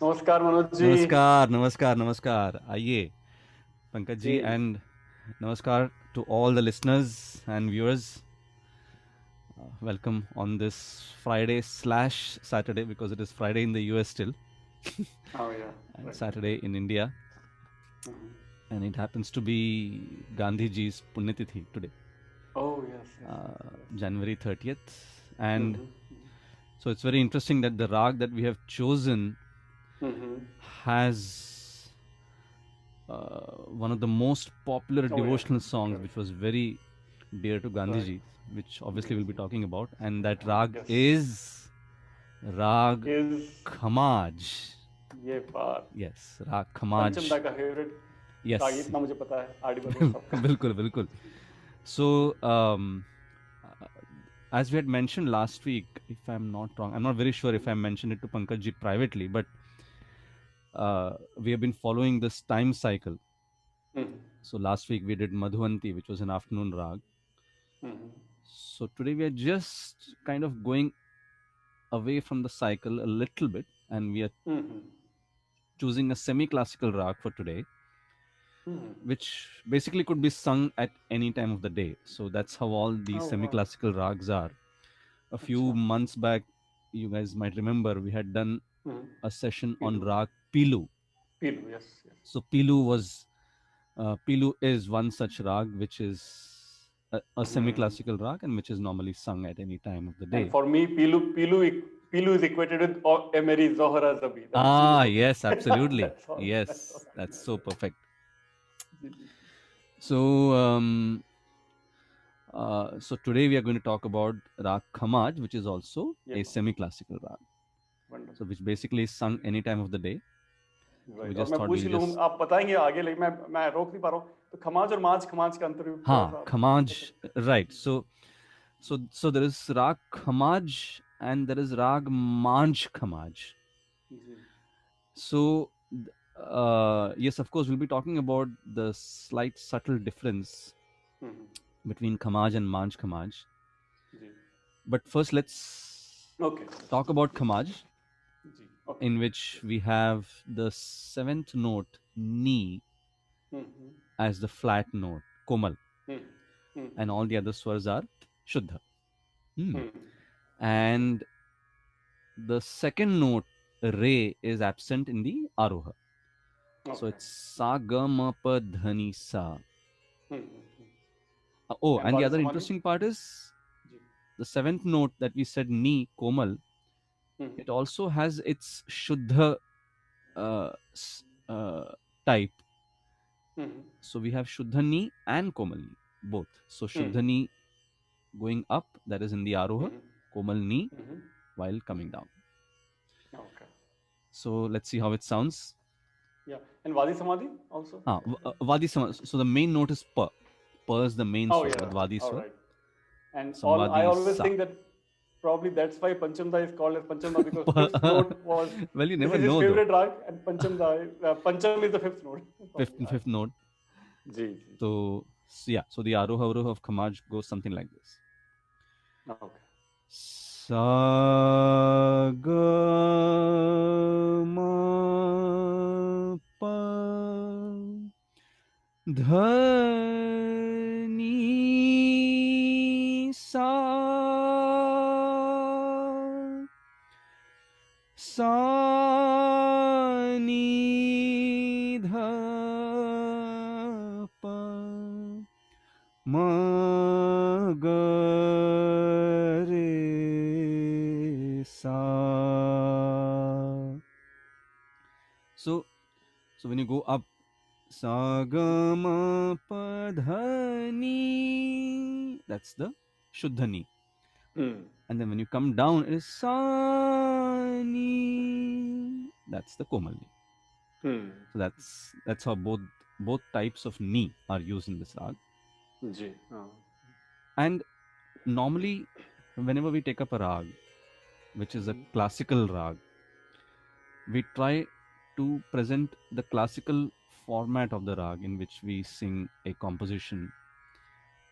नमस्कार मनोज जी। नमस्कार नमस्कार नमस्कार आइए पंकज जी जी and namaskar to all the listeners and viewers. Welcome on this Friday slash Saturday because it is Friday in the US still oh yeah and right. Saturday in India, Mhm. and it happens to be Gandhi ji's Punyatithi today, Oh yes yes yes. January 30th. And Mm-hmm. so it's very interesting that the rag that we have chosen Mm-hmm. has one of the most popular Oh yeah, devotional songs, correct, which was very dear to right. Gandhiji, which obviously Yes we'll be talking about. And that हाँ, rag yes is Raag is Khamaj. ये बात Yes, Raag Khamaj. पंचम दा का favourite राग Yes, इतना मुझे पता है आड़ी बदल सबका. bilkul, bilkul. So, uh, as we had mentioned last week, if I'm not wrong, I'm not very sure if I mentioned it to Pankajji privately, but we have been following this time cycle. Mm-hmm. So last week we did Madhuvanti, which was an afternoon rag. Mm-hmm. So today we are just kind of going away from the cycle a little bit, and we are Mm-hmm. choosing a semi-classical rag for today, Mm-hmm. which basically could be sung at any time of the day. So that's how all these Oh wow. semi-classical rags are. A few अच्छा. months back, you guys might remember we had done Mm-hmm. a session on Piloo rag Pilu. Piloo yes yes. So Pilu is one such rag which is a Mm-hmm. semi-classical rag and which is normally sung at any time of the And day. for me, Pilu is equated with Emery Zohra Zabi. That's Ah, all. yes, absolutely. That's all. That's all Yes, I that's know. so perfect. Ji. So, so today we are going to talk about Raag Khamaj, which is also ये a बात semi-classical rag. So, wonderful. which basically is sung any time of the day. So we right. और just मैं thought पूछ we'll ही लूँ, just आप बताएंगे आगे, लेकिन मैं रोक नहीं पा रहा हूँ. तो खमाज और माज, खमाज का अंतर भी थोड़ा सा आप Khamaj, बता सकते right? So there is Raag Khamaj and there is Raag Manj Khamaj. हैं. जी. So, yes, of course, we'll be talking about the slight subtle difference hmm. between Khamaj and Manj Khamaj. जी. But first, let's okay. talk about Khamaj, जी. Okay. in which we have the seventh note, Ni, hmm. as the flat note, Komal, hmm. and hmm. all the other swars are Shuddha. Hmm. Hmm. And the second note, Re, is absent in the Aroha. So okay. it's Sa Ga Ma Pa Dhani Sa. Hmm. Oh, and and the vadi other samvadi. interesting part is जी. the seventh note that we said Ni, Komal, hmm. it also has its Shuddha uh, uh, type. Hmm. So we have Shuddha Ni and Komal Ni, both. So Shuddha hmm. Ni going up, that is in the Aroha, hmm. Komal Ni hmm. while coming down. Okay. So let's see how it sounds. Yeah. And Vadi Samadhi also? Vadi Sama. So the main note is Pa. Pa is the main Oh, swar, the yeah. Vadi All swar. right. And I Samvadi is always Sa. think that probably that's why Panchamda is called as Panchamda, because fifth note was, Well, you this never is his know though. favorite rag, and Pancham is the fifth note. Fifth, Probably. fifth note. जी, जी, जी. So yeah, so the Aroha Avroha of Khamaj goes something like this. Okay. Sa ga ma pa dha ni sa sa ni dha pa ma ga re sa. So when you go up, sa ga ma pa dha ni, that's the Shuddhani. Hmm. And then when you come down, it is sa ni, that's the Komalni. Hmm. So that's how both types of ni are used in this rag. जी. हाँ. And normally, whenever we take up a rag, which is a classical rag, we try to present the classical format of the rag in which we sing a composition,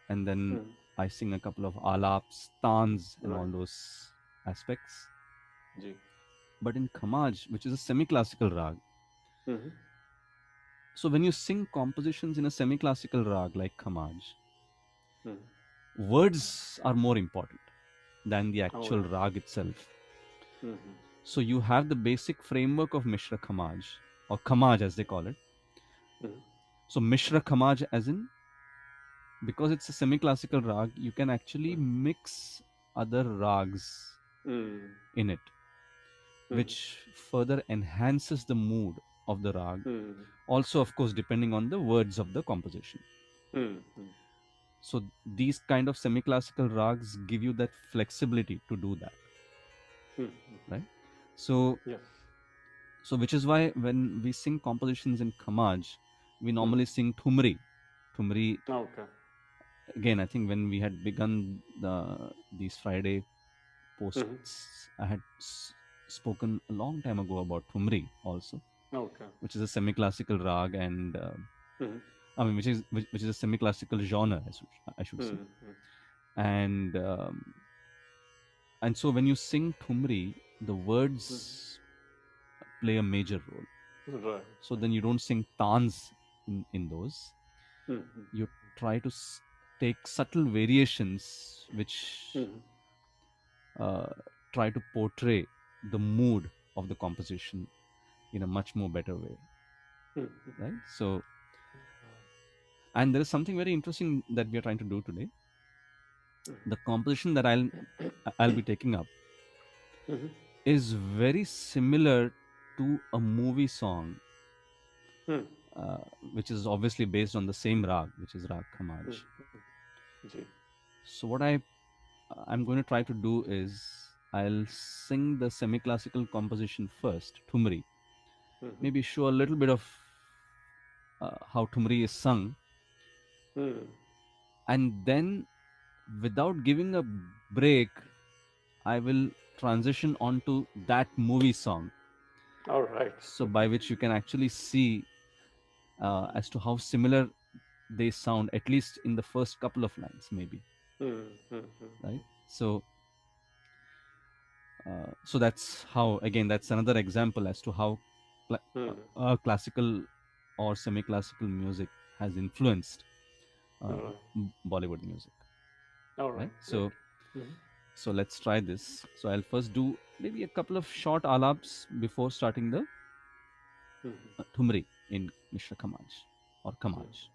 and then Hmm. I sing a couple of alaps, tans, and all Right. those aspects. Ji. But in Khamaj, which is a semi-classical rag, Mm-hmm. so when you sing compositions in a semi-classical rag like Khamaj, Mm-hmm. words are more important than the Oh, actual yeah. rag itself. Mm-hmm. So you have the basic framework of Mishra Khamaj, or Khamaj as they call it. Mm-hmm. So Mishra Khamaj, as in, because it's a semi-classical rag, you can actually mix other rags Mm-hmm. in it, which further enhances the mood of the rag. Mm-hmm. Also, of course, depending on the words of the composition. Mm-hmm. So these kind of semi-classical rags give you that flexibility to do that, Mm-hmm. right? So, Yes. so which is why when we sing compositions in Khamaj, we normally Mm-hmm. sing Thumri. Thumri, Okay. again, I think when we had begun these Friday Mm-hmm. posts, I had spoken a long time ago about Thumri also, Okay. which is a semi-classical rag, and Mm-hmm. I mean, which is a semi-classical genre, I should say. Mm-hmm. And so when you sing Thumri, the words play a major role. Right. So then you don't sing tans in those. Mm-hmm. You try to take subtle variations which Mm-hmm. try to portray the mood of the composition in a much more better way, Mm-hmm. right? So, and there is something very interesting that we are trying to do today. The composition that I'll be taking up Mm-hmm. is very similar to a movie song, Mm-hmm. which is obviously based on the same rag, which is Raag Khamaj. Ji. So what I'm going to try to do is I'll sing the semi-classical composition first, Thumri. Mm-hmm. Maybe show a little bit of how Thumri is sung, Mm-hmm. and then without giving a break, I will transition onto that movie song. All right. So by which you can actually see as to how similar they sound, at least in the first couple of lines, maybe. Mm-hmm. Right? So so that's how, again, that's another example as to how classical or semi-classical music has influenced All right. Bollywood music. All right. Right? So Mm-hmm. so let's try this. So I'll first do maybe a couple of short alaps before starting the Thumri in Mishra Khamaj or Khamaj. Ji.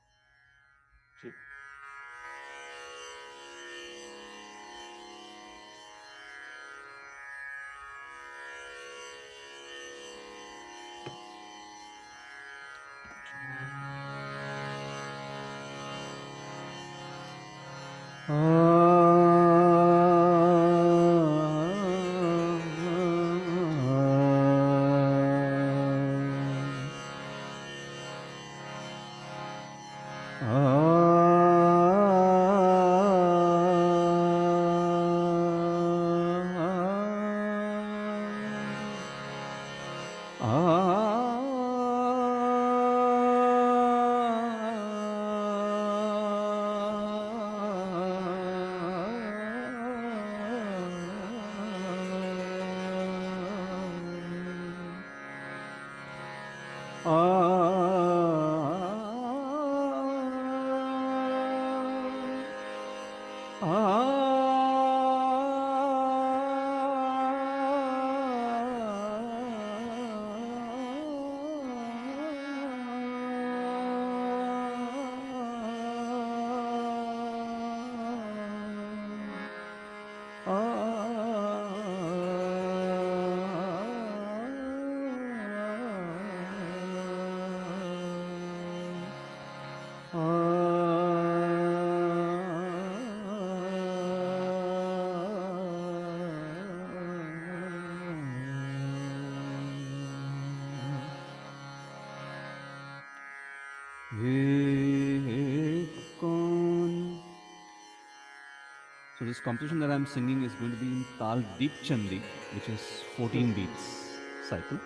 So this composition that I'm singing is going to be in Tal Deep Chandi, which is 14 beats cycle.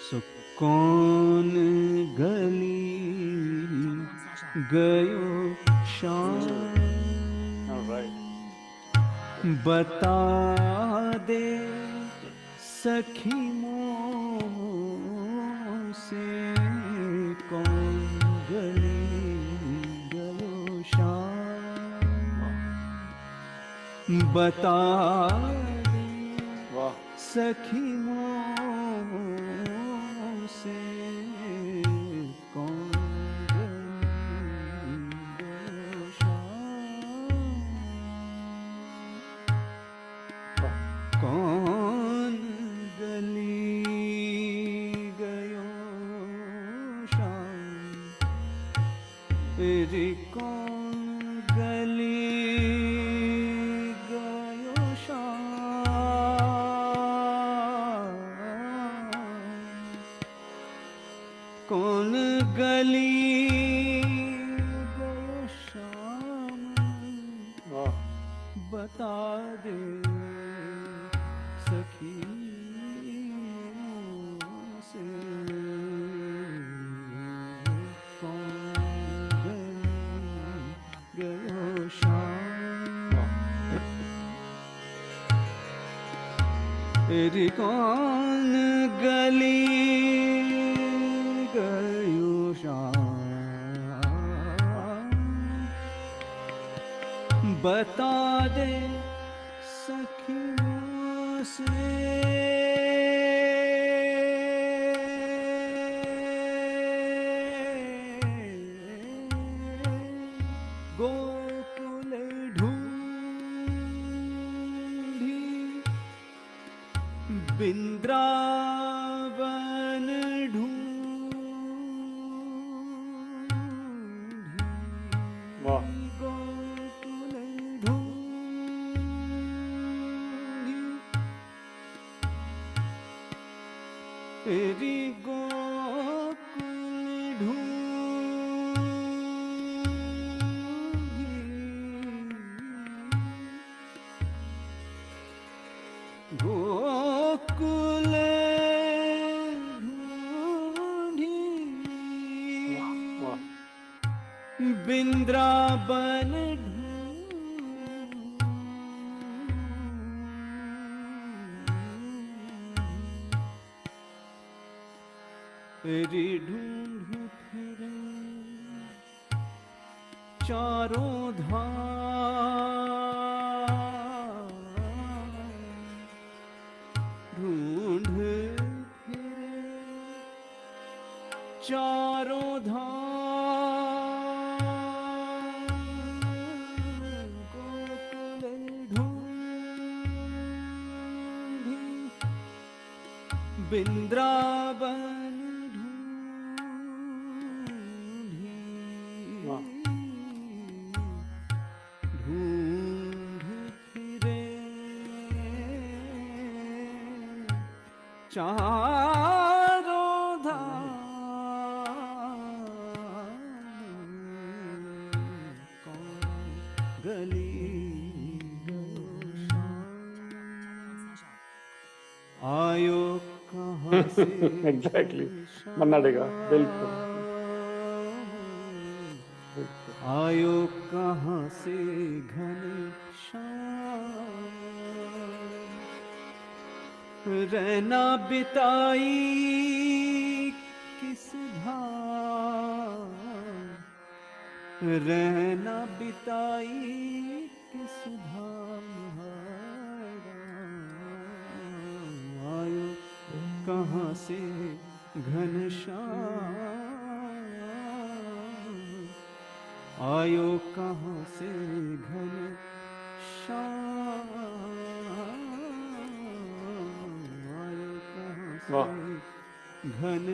So Kaun gali gayo shaan All right. bata de सखी मोह से कौन गली गयो शाम, बता दे वाह सखी मोह से कौन गली गयो शाम, कौन गली गयो शाम, तेरी कौन गली गयो शाम, कौन गली गयो शाम, वाह बता दे सखी से कौन गली गयो शाम, तेरी कौन गली गयो शाम, बता दे सखियों से गोकुल ढूंढी, बिंद्रावन ढूंढी, वाह गोकुल ढूंढी, तेरी गोकुल ढूंढी, गोकुल ढूंढी, वाह बिंद्रावन तेरी ढूंढ फिरे चारों धाम, ढूंढ फिरे चारों धाम, गोकुल ढूंढी, बिंद्रावन वाह ढूंढ फिरे चारों धाम, कौन गली गयो शाम, आयो कहाँ से एग्जैक्टली मन्ना देगा बिल्कुल आयो कहाँ से घन श्याम, रहना बिताई किस धाम, रहना बिताई किस धाम, आयो कहाँ से घन श्याम, आयो कहाँ से घन श्याम, आयो कहाँ वाह से घन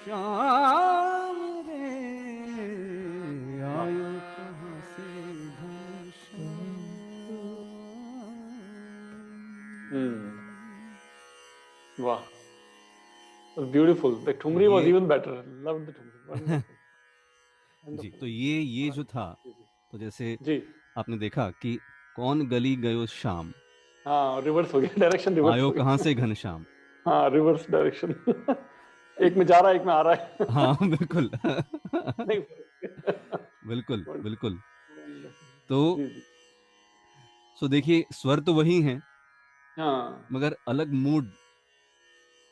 श्याम रे, आयो कहाँ से घन श्याम। वाह beautiful the thumri was even better loved the thumri जी तो ये जो था तो जैसे जी आपने देखा कि कौन गली गयो शाम, हाँ रिवर्स हो गया डायरेक्शन रिवर्स आयो हो गया कहाँ से घन श्याम, हाँ रिवर्स डायरेक्शन एक में जा रहा है एक में आ रहा है हाँ बिल्कुल नहीं बिल्कुल बिल्कुल। Wonderful. तो जी जी सो देखिए स्वर तो वही हैं हाँ मगर अलग मूड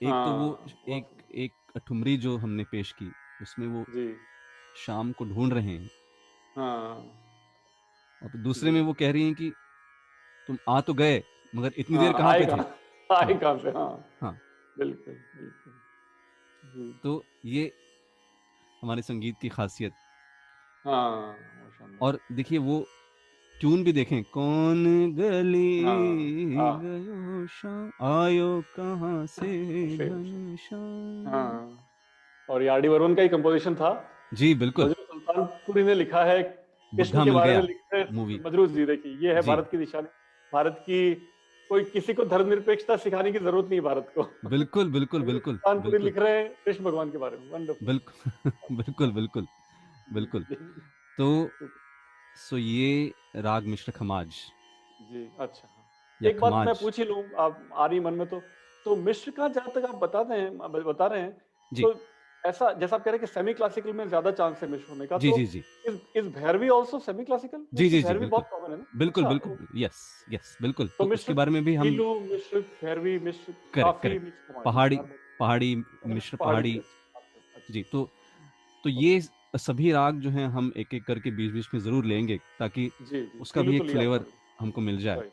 एक तो वो बहुत एक ठुमरी जो हमने पेश की, उसमें वो जी शाम को ढूंढ रहे हैं, हाँ और दूसरे जी में वो कह रही हैं कि तुम आ तो गए मगर इतनी देर हाँ कहाँ आए पे थे। कहाँ आए हाँ कहाँ से हाँ हाँ। बिल्कुल बिल्कुल जी तो ये हमारे संगीत की खासियत। हाँ वो शानदार और देखिए वो ट्यून भी देखें, कौन हाँ गली हाँ गयो शाम आयो कहाँ से से घनश्याम। हाँ और ये आर डी बर्मन का ही कंपोजिशन था जी बिल्कुल। और जो सुल्तानपुरी ने लिखा है कृष्ण बुद्धा के मिल बारे में गया लिखा है मूवी। मजरूर जी देखिए ये है जी भारत की निशानी भारत की कोई किसी को धर्मनिरपेक्षता सिखाने की जरूरत नहीं है भारत को बिल्कुल बिल्कुल अगर बिल्कुल सुल्तानपुरी बिल्कुल लिख रहे हैं कृष्ण भगवान के बारे में वंडरफुल बिल्कुल बिल्कुल बिल्कुल जी बिल्कुल। जी तो सो ये राग मिश्र खमाज जी अच्छा हाँ या एक बात मैं खमाज। पूछ ही लूं आप आ रही मन में तो मिश्र का जहाँ तक आप बता रहे हैं जी तो ऐसा जैसा आप कह रहे हैं कि सेमी क्लासिकल में ज्यादा चांस है मिश्र होने का जी तो जी जी इस भैरवी ऑल्सो सेमी क्लासिकल जी क्योंकि जी जी भैरवी बिल्कुल बहुत कॉमन है ना बिल्कुल अच्छा बिल्कुल यस यस बिल्कुल। तो तो उसके मिश्र बारे में भी हम पीलू मिश्र भैरवी मिश्र करेक्ट काफी करेक्ट मिक्स समाज है पहाड़ी चार बार पहाड़ी अच्छा मिश्र पहाड़ी भी पहाड़ी। अच्छा अच्छा जी अच्छा तो ये सभी राग जो हैं हम एक एक करके बीच बीच में ज़रूर लेंगे ताकि जी जी उसका पीलू भी तो एक लिया था फ्लेवर मैंने हमको मिल जाए। राइट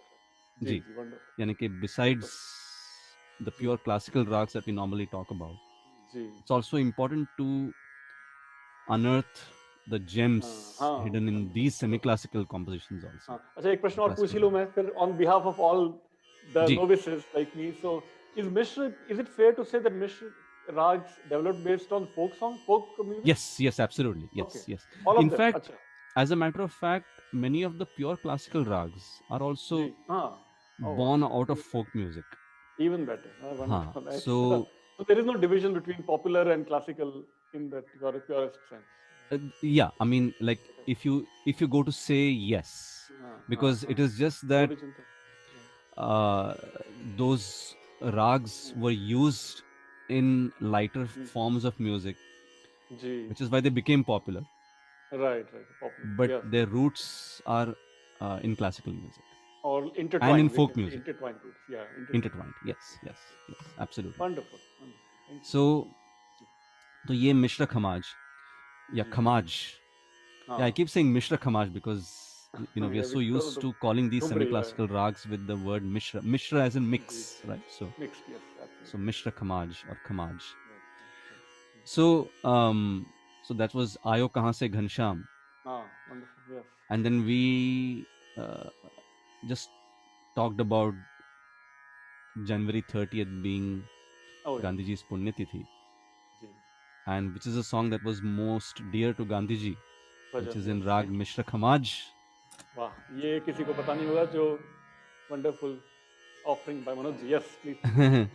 जी जी जी वंडरफुल यानी कि सुपर बिसाइड्स द जी pure classical rags that we normally talk about, जी it's जी also important to unearth the gems हाँ हाँ hidden in these चलो semi-classical compositions also, हाँ अच्छा एक the प्रश्न और पूछ classical ही लूँ rags. मैं फिर on behalf of all the जी novices like me so is it fair to say that Mishra rags developed based on folk music yes absolutely okay yes. all In of them fact, अच्छा as a matter of fact, many of the pure classical rags are also जी हाँ oh wow born out of even folk music. even better हाँ wonderful nice so so there is no division between popular and classical in the purest sense yeah, I mean, like if you go to say yes, हाँ हाँ because हाँ it is just that origin तो uh, those rags were used in lighter forms of music, ji which is why they became popular, right popular but yes their roots are in classical music or and in intertwined we folk can say music, intertwined roots yeah intertwined intertwined. Yes absolutely. wonderful wonderful thank you So तो ये मिश्र खमाज या जी Khamaj. Yeah, I हाँ keep saying Mishra Khamaj because we are yeah so because of used the to calling these Dhumri semi-classical rags with the word Mishra. Mishra as in ji mix, right? So mixed yes so absolutely Mishra Khamaj or Khamaj. right. So so that was Ayo Kahan Se Ghansham, हाँ wonderful yes and then we uh, just talked about January 30th being oh yeah Gandhiji's Punyatithi, ji and which is a song that was most dear to Gandhiji, which bhajan is in yes Rag thank you Mishra Khamaj. वाह ये किसी को पता नहीं होगा जो wonderful offering by Manoj ji yes please please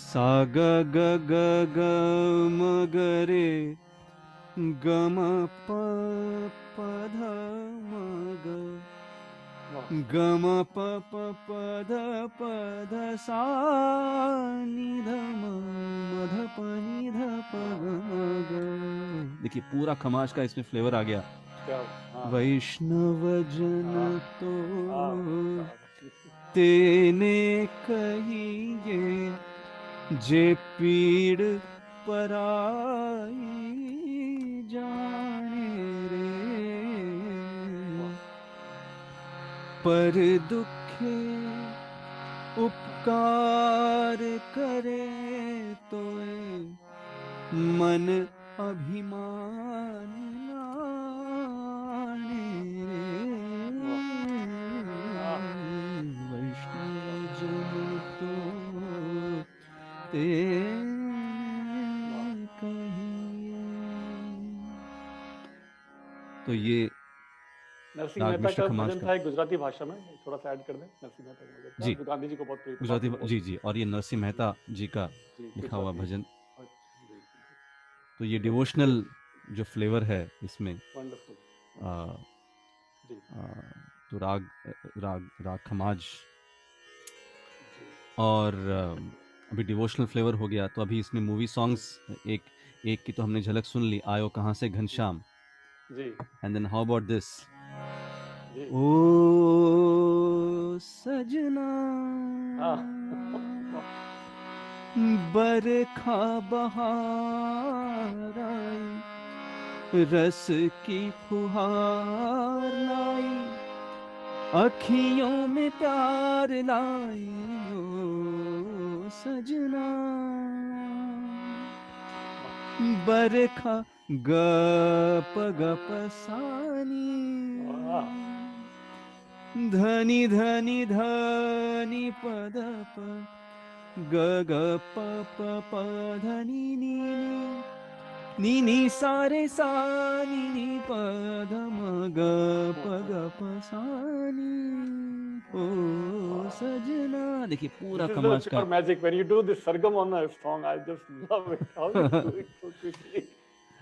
Sa Ga ग ग ग म ग रे ग म प प ध म ग वाह ग म प प प ध प ध सा नि ध म म ध प नि ध प वाह ग म ग. देखिए पूरा खमाज का इसमें फ्लेवर आ गया. क्या हाँ वैष्णव जन हाँ तो हाँ क्या बात है तेने कहिए जे पीड़ पराई जाने रे, वाह पर दुखे उपकार करे तो मन अभिमान लाने वाह रे. हाँ वैष्णव जन तो ते वाह कहिए. तो ये नरसिंह राग मेहता मिश्र का खमाज भजन का. था एक गुजराती भाषा में थोड़ा सा ऐड कर दें नरसिंह मेहता का भजन था जी जो गांधी जी को बहुत प्रिय था बाद गुजराती में बहुत जी और ये नरसिंह जी मेहता जी का जी लिखा हुआ गुजराती भजन. जी जी तो ये राइट डिवोशनल जो फ्लेवर है इसमें वंडरफुल आ, जी आ, तो राग राग राग खमाज. जी और अभी डिवोशनल फ्लेवर हो गया तो अभी इसमें मूवी जी सॉन्ग्स एक एक की तो हमने झलक सुन ली, आयो कहाँ से जी घनश्याम. जी and then how about this, जी ओ सजना हाँ वाह बरखा बहार आई, रस की फुहार लाई, अखियों में प्यार लाई ओ सजना। बरखा गप गप सानी, धनी धनी धनी पद प, ग ग प प प धनी नी नी नी सारे सा नी नी प ध म ग प ग प सा नी ओ सजना। देखिए पूरा This is the खमाज का pure magic. When you do this sargam on a song, I just love it. How you do it so quickly.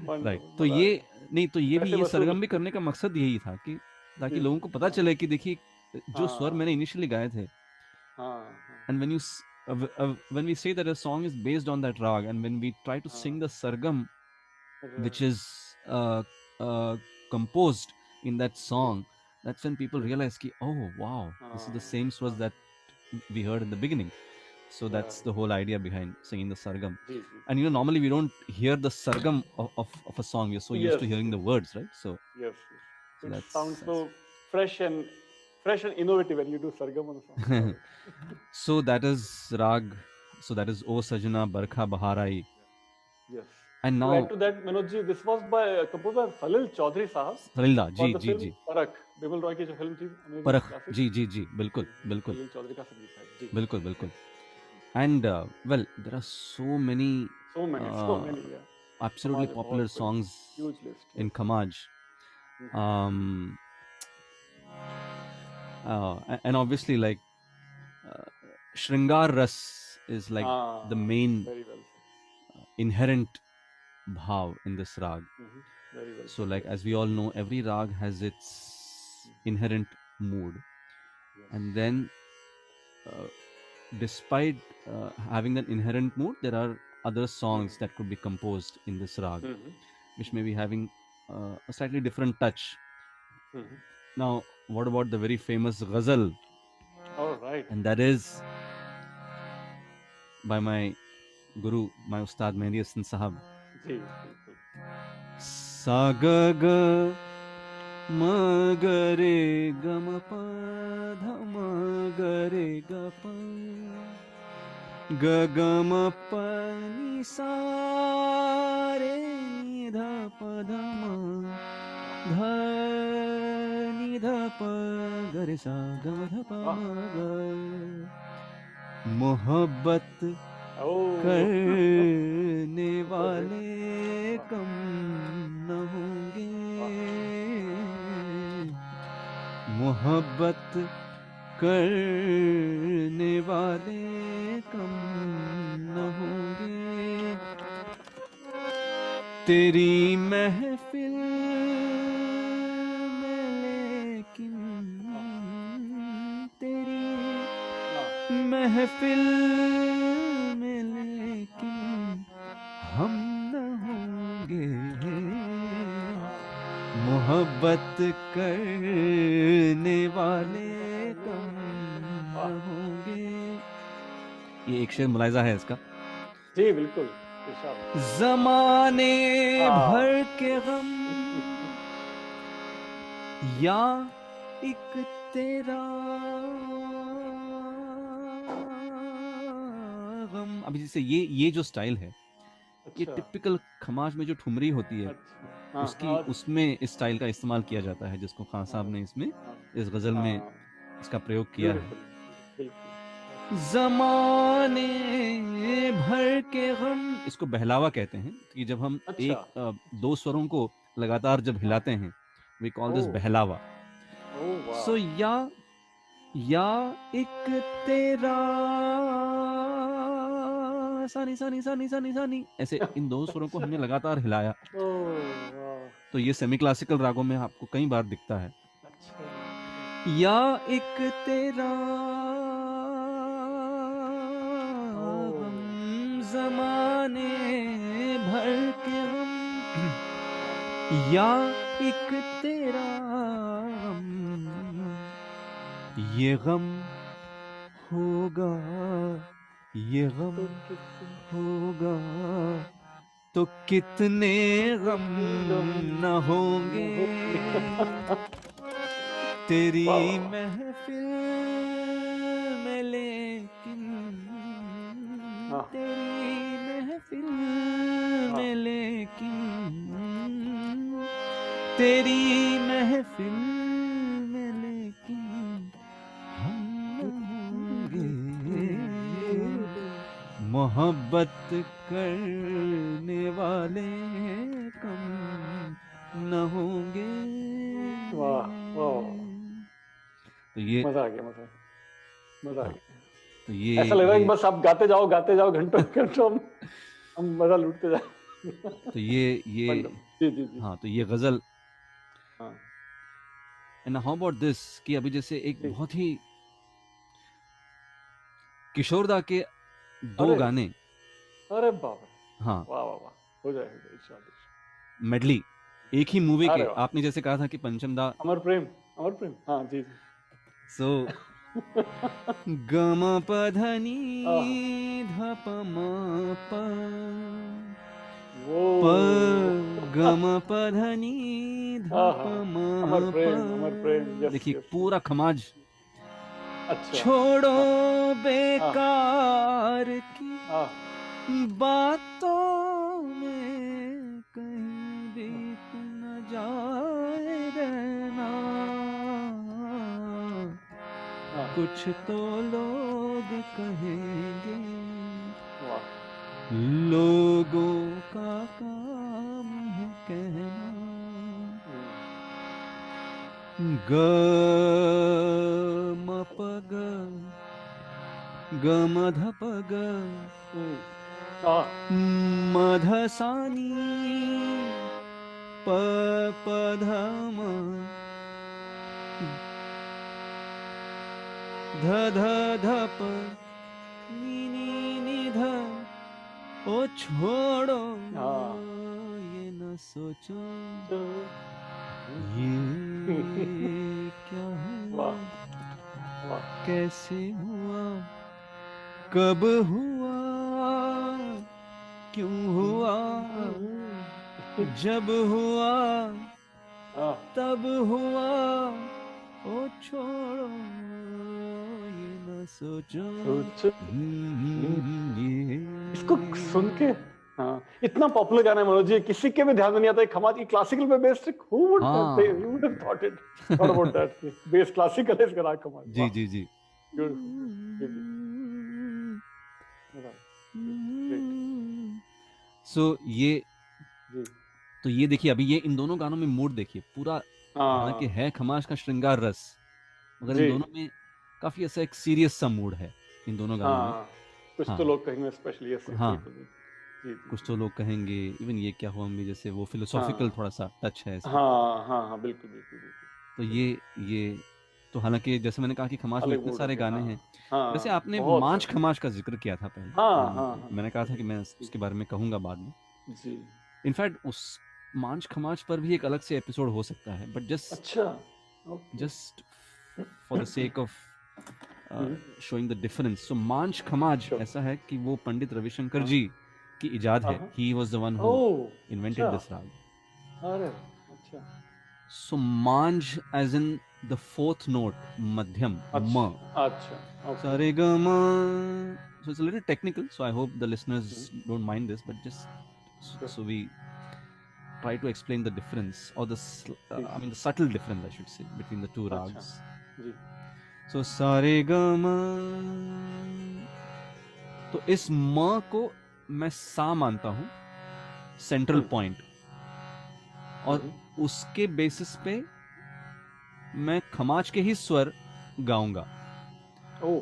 Right. Wonderful. तो मजा आ ये गया। नहीं, तो ये भी, पैसे ये वसूल। सरगम भी करने का मकसद यही था कि ताकि जी लोगों जी को पता हाँ चले कि देखिए जो स्वर मैंने हाँ इनिशियली गाए थे, हाँ and when we say that a song is based on that rag, and when we try to हाँ sing the sargam which right, is uh, composed in that ji song, that's when people ji realize ki, oh wow, this is the same हाँ swars that we heard in the beginning. So that's right, the whole idea behind singing the sargam. Ji ji And you know, normally we don't hear the sargam of a song, we're so used yes to hearing yes the words, right? So yes yes. so It sounds that's so fresh and innovative when you do sargam on a song. Love it. so that is rag, so that is O Sajana Barkha Baharai. Yes. And To add now to that, Manoj ji, this was by composed by Salil Chaudhary Sahab Salilda for ji the ji film ji, Parak. Bimal Roy की जो film थी, amazing परख classic, जी जी जी, बिल्कुल बिल्कुल सलील चौधरी का संगीत है जी। बिल्कुल बिल्कुल। And well, there are so many So uh, many yeah. absolutely समाज है popular बहुत बड़ी, songs huge list in yes. Khamaj. Um, and obviously, like uh, Shringar Ras is like the हाँ main very well said. inherent bhav in this rag. Very well So, said like yes. as we all know, every rag has its inherent mood, Yes. and then uh, despite having that inherent mood, there are other songs that could be composed in this rag, which may be having a slightly different touch. Now, what about the very famous ghazal? All right. And that is by my guru, my ustad Mehdi Hasan Sahab. जी बिल्कुल। Sa ga ga ma ga re ga ma pa dha ma ga re ga pa ga ga ma pa ni sa re ni dha pa dha ma dha ni dha pa ga re sa ga ma dha pa ma ga। मोहब्बत करने वाले कम न होंगे, मोहब्बत करने वाले कम न होंगे, तेरी महफिल में लेकिन तेरी महफिल में लेकिन हम न होंगे, मोहब्बत करने वाले कम न होंगे। ये एक शेर मुलायजा है इसका। जी बिल्कुल। जमाने भर के गम या एक तेरा गम। अभी जैसे ये जो स्टाइल है, ये टिपिकल खमाज में जो ठुमरी होती है, उसकी उसमें इस स्टाइल का इस्तेमाल किया जाता है, जिसको खान साहब ने इसमें इस गजल में इसका प्रयोग किया है। जमाने भर के गम, इसको बहलावा कहते हैं कि जब हम एक दो स्वरों को लगातार जब हिलाते हैं, वी कॉल दिस बहलावा। सो या एक तेरा सानी सानी सानी सानी सानी, ऐसे इन दो स्वरों को हमने लगातार हिलाया, तो ये सेमी क्लासिकल रागों में आपको कई बार दिखता है। या एक तेरा गम, जमाने भर के गम, या एक तेरा गम, ये गम होगा ये गम तो कितने होगा तो कितने गम गम न होंगे, हो तेरी वाह वाह वाह महफिल में, लेकिन हाँ तेरी महफिल हाँ में, लेकिन तेरी महफिल में, लेकिन हम न होंगे, मोहब्बत करने वाले कम न होंगे। वाह वाह वाह। तो ये मजा आ गया मजा मजा आ हाँ, गया। तो ऐसा लग रहा है कि ये बस आप गाते जाओ घंटों घंटों हम मजा लूटते जाए। तो ये वंडरफुल जी जी जी हाँ, तो ये गजल। हाँ एंड हाउ अबाउट दिस कि अभी जैसे एक जी बहुत ही किशोरदा के दो अरे गाने, अरे बाप रे हाँ, वाह वाह वाह हो जाए इरशाद मेडली एक ही मूवी अरे के, वाह आपने जैसे कहा था कि पंचम दा। अमर प्रेम हाँ जी जी सो गम पधनी आह धप म प वो प गम पधनी आह धप म प। अमर प्रेम यस देखिए यस पूरा खमाज, अच्छा छोड़ो हाँ आह बेकार की आह बातों में, कहीं बीत न जाए रहना, आह कुछ तो लोग कहेंगे, वाह लोगों का काम है कहना, ग म प ग ग म ध प ग हम्म, आह म ध सा नी प प ध म ध ध ध प नी ध। ओ छोड़ो हाँ ये न सोचो चल ये क्या हुआ, वाह वाह कैसे हुआ, कब हुआ, क्यों हुआ, जब हुआ आह तब हुआ, ओ छोड़ो ये न सोचो सोच ये। इसको सुन के हाँ इतना पॉपुलर गाना है मनोज जी किसी के भी ध्यान में नहीं आता है खमाज की क्लासिकल पे बेस्ड हु वुड हाँ you would have thought about that base classical है इसका राग कमाल जी वाह जी जी। ब्यूटीफुल जी जी मजा ग्रेट सो ये, जी तो ये देखिए अभी ये इन दोनों गानों में मूड देखिए पूरा, हालांकि हाँ है खमाज का श्रृंगार रस, मगर इन जी दोनों में काफी ऐसा एक सीरियस सा मूड है इन दोनों गानों में। हाँ कुछ हाँ तो लोग कहेंगे स्पेशली यस यस हाँ, बिल्कुल बिल्कुल जी जी कुछ जी तो लोग कहेंगे इवन ये क्या हुआ में, जैसे वो फिलोसॉफिकल हाँ थोड़ा सा टच है इसमें। हाँ हाँ हाँ बिल्कुल बिल्कुल तो बिल्कुल ये तो हालांकि जैसे मैंने कहा कि खमाज में अलग इतने मूड हो सारे गया गाने हाँ हैं। वैसे हाँ आपने बहुत मांझ सारे खमाज का जिक्र किया था पहले, हाँ हाँ हाँ मैंने कहा था कि करेक्ट मैं जी उसके बारे में कहूंगा बाद में। जी इनफैक्ट उस मांझ खमाज पर भी एक अलग से एपिसोड हो सकता है, बट अच्छा okay just for the sake of hmm showing the difference. So Manj Khamaj sure ऐसा है कि वो पंडित रविशंकर हाँ जी की इजाद है, हाँ he was the one who oh invented अच्छा दिस राग। अरे अच्छा so Manj as in the fourth note, madhyam ma, अच्छा अच्छा ओके सारे ग म। So it's a little technical, so I hope the listeners don't mind this, but just sure so we try to explain the difference, or the जी I mean the subtle difference, I should say, between the two अच्छा rags. जी So सारे ग म, तो इस म को मैं सा मानता हूं, सेंट्रल हम्म पॉइंट, और हम्म उसके बेसिस पे मैं खमाज के ही स्वर गाऊंगा,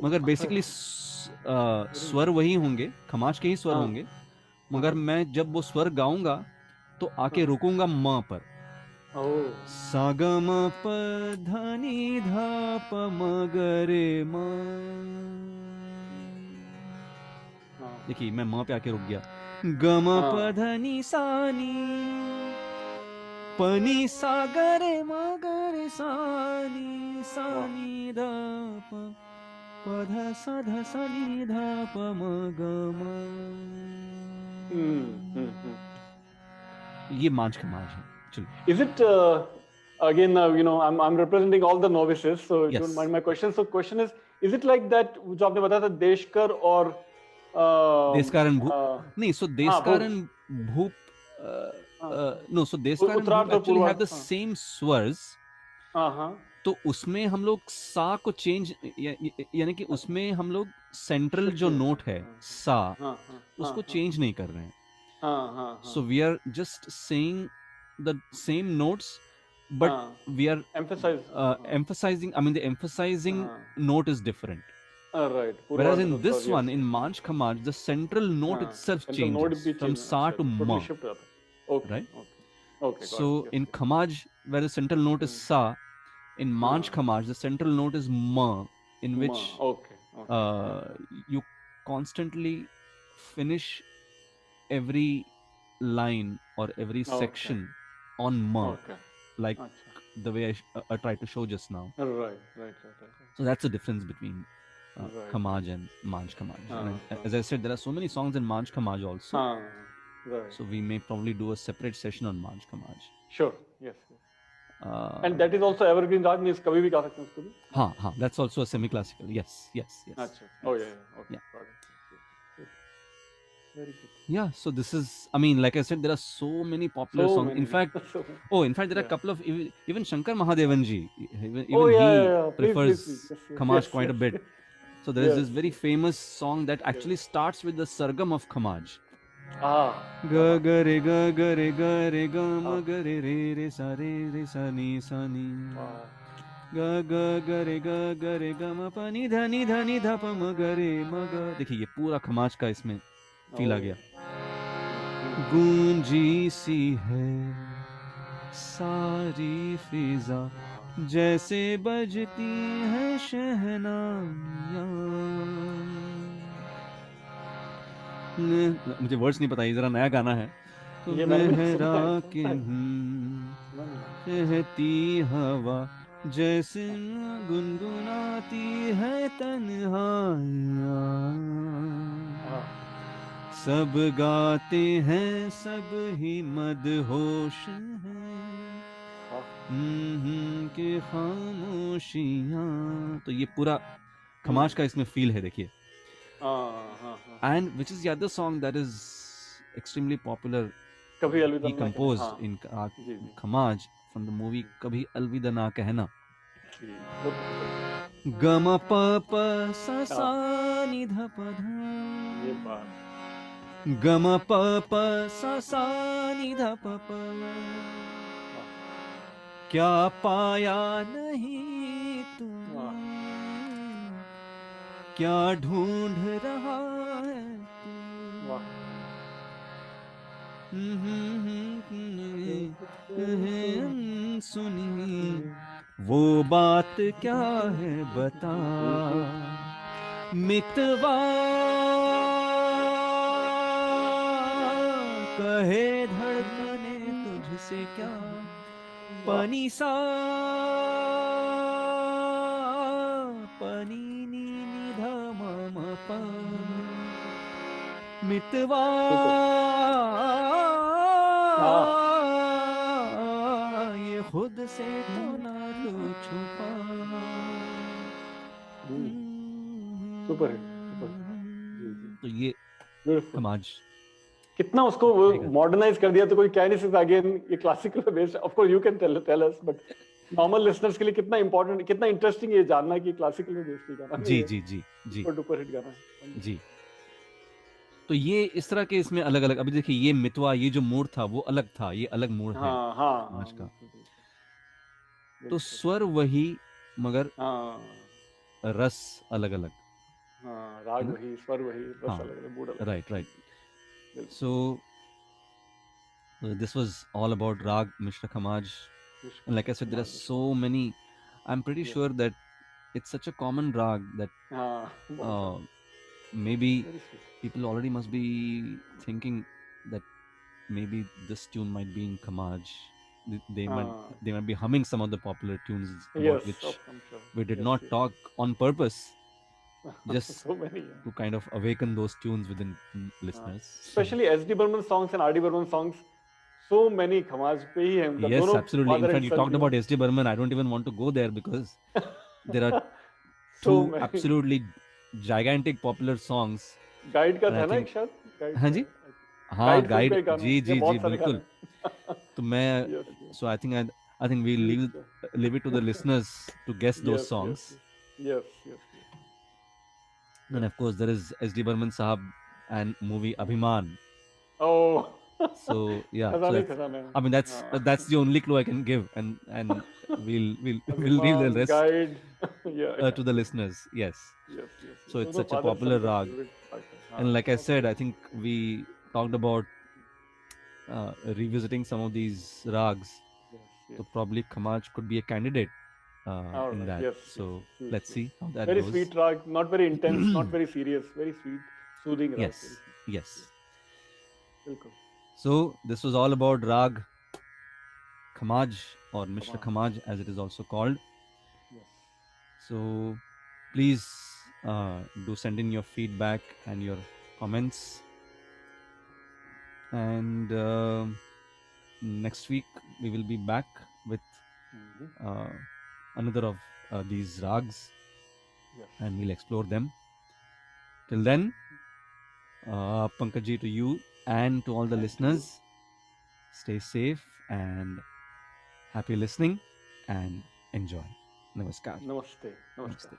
मगर ओह बेसिकली वेरी स्वर नाइस वही होंगे, खमाज के ही स्वर हाँ होंगे, हाँ मगर मैं जब वो स्वर गाऊंगा तो आके हाँ रुकूंगा म पर। ओह सा ग म प ध नि ध प म ग रे म। हाँ देखिए मैं म पे आके रुक गया, ग म प हाँ ध नि सा नी प नि सा ग रे म ग रे सा वाह नी ध प। pa dha sa ni dha pa ma ga ma. ये मांझ खमाज है. चलो. Is it again? I'm representing all the novices, so if you don't mind my question. So question is it like that? जो आपने बताया था देशकर और देशकार and भूप. नहीं, so देशकार and Bhoop. No, so देशकार and Bhoop actually have the same swars. तो उसमें हम लोग सा को चेंज, यानी कि उसमें हम लोग सेंट्रल जो नोट है सा, उसको चेंज नहीं कर रहे हैं. So we are just saying the same notes, but we are emphasizing. I mean, the emphasizing note is different. Right. Whereas in this one, in Manj Khamaj, the central note itself changes from sa to ma. Right? Okay. So in Khamaj, where the central note is sa, in Manj Khamaj, the central note is ma, in which you constantly finish every line or every section on ma, like the way I tried to show just now. Right. So that's the difference between Khamaj and Manj Khamaj. And as I said, there are so many songs in Manj Khamaj also. Right. So we may probably do a separate session on Manj Khamaj. Sure. Yes. And that is also evergreen rag, means kabhi bhi गा सकते हैं उसको भी. हाँ, that's also a semi-classical. Yes. अच्छा. Oh yeah. Okay. Got it. Very good. Yeah, so this is, I mean, like I said, there are so many popular songs. In fact, there are a couple of, even Shankar Mahadevan ji, even he prefers Khamaj quite a bit. So there is this very famous song that actually starts with the sargam of Khamaj. Ga ga re ga ga re ga re ga ma ga re re re sa ni sa ni. Ga ga ga re ga ma pa ni dha pa ma ga re ma ga. देखिए ये पूरा खमाज का इसमें feel आ गया. गूंजी सी है सारी फिजा जैसे बजती है शहनाइयाँ. मुझे वर्ड्स नहीं पता, ये जरा नया गाना है. तो लहरा के कहती हवा जैसे गुनगुनाती है तन्हाइयाँ. सब गाते हैं, सब ही मदहोश हैं के खामोशियाँ. तो ये पूरा खमाज का इसमें फील है, देखिए. And which is the other song that is extremely popular, Kabhi Alvida he composed in Khamaj from the movie Kabhi Alvida Na Kahna. Gama pa pa sa sa ni dha pa dha. Gama pa pa sa sa ni dha pa pa. क्या पाया नहीं तूने, क्या ढूंढ रहा है तू. सुनी वो बात क्या है बता. मितवा कहे धड़कने तुझसे क्या. पनी सा पनी नी नी धा मा मा पा. मितवा ये खुद से तो ना तू छुपा. सुपर. तो ये खमाज कितना उसको मॉडर्नाइज कर दिया, तो कोई कह नहीं सकता. अगेन ये क्लासिकल पे based, of course you can tell us, but normal listeners के लिए कितना इंपॉर्टेंट, कितना इंटरेस्टिंग ये जानना कि क्लासिकल पे बेस्ड गाना. जी सुपर हिट गाना है जी. तो ये इस तरह के इसमें अलग अलग, अभी देखिए ये मितवा, ये जो मूड था वो अलग था, ये अलग मूड है आज का. तो स्वर वही मगर रस अलग अलग. राग वही, स्वर वही, रस अलग अलग, मूड अलग. Right. So this was all about Raag Mishra Khamaj, and like I said, there are so many. I'm pretty sure that it's such a common rag that maybe people already must be thinking that maybe this tune might be in Khamaj. They might be humming some of the popular tunes about which we did not talk on purpose. just So many. Yeah. to kind of awaken those tunes within listeners. Especially SD Burman songs and RD Burman songs. So many Khamaj pe hi hain. Yes, दोनों absolutely. In father fact, and you son, talked about S.D. Burman. I don't even want to go there because there are so two many. absolutely gigantic popular songs. Guide का And था I ना एक think, शायद guide हाँ का जी, है हाँ guide film guide, का एक गाना जी है जी ये जी बहुत सारे बिल्कुल. गाने हैं तो मैं yes so I think we'll leave it to the listeners to guess those yes songs. yes yes And of course, there is S.D. Burman Sahab and movie Abhimaan. oh So yeah, so खजाने खजाने I mean that's the only clue I can give, and we'll leave the अभिमान rest guide yeah to the listeners. Yes. yes So it's दोनों such a father popular son का rag, favorite rag है हाँ and like I बहुत said, I favorite think we talked about revisiting some of these rags. So yes probably Khamaj could be a candidate all in right that. yes So sweet let's see how that very goes. sweet rag not very intense not very serious very sweet soothing rag Yes, very sweet yes. बिल्कुल So this was all about Raag Khamaj or Mishra Khamaj. Khamaj as it is also called. yes So please do send in your feedback and your comments. And next week we will be back with another of these rags, yes and we'll explore them. Till then, Pankaj to you and to all the And to listeners, stay safe and happy listening and enjoy. Namaskar. Namaste. Namaskar. Namaste.